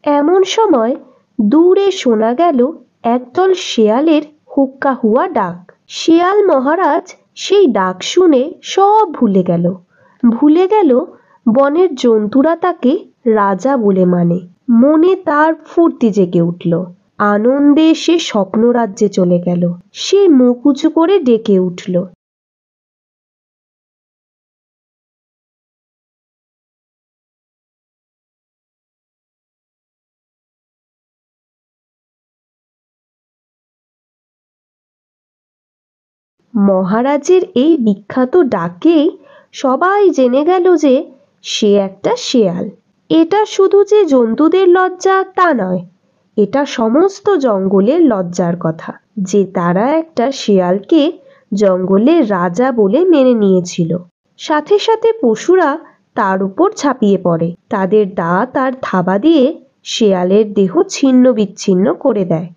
এমন সময় দূরে শোনা গেল একদল শেয়ালের হুক্কা হুয়া ডাক। শেয়াল মহারাজ সেই ডাক শুনে সব ভুলে গেল বনের জন্তুরা তাকে রাজা বলে মানে। মনে তার ফুর্তি জেগে উঠল। আনন্দে সে স্বপ্নরাজ্যে চলে গেল। সে মুখ উঁচু করে ডেকে উঠল, মহারাজের এই বিখ্যাত ডাকেই সবাই জেনে গেল যে সে একটা শেয়াল। এটা শুধু যে জন্তুদের লজ্জা তা নয়, এটা সমস্ত জঙ্গলের লজ্জার কথা যে তারা একটা শেয়ালকে জঙ্গলের রাজা বলে মেনে নিয়েছিল। সাথে সাথে পশুরা তার উপর ঝাঁপিয়ে পড়ে, তাদের দাঁত আর থাবা দিয়ে শেয়ালের দেহ ছিন্ন বিচ্ছিন্ন করে দেয়।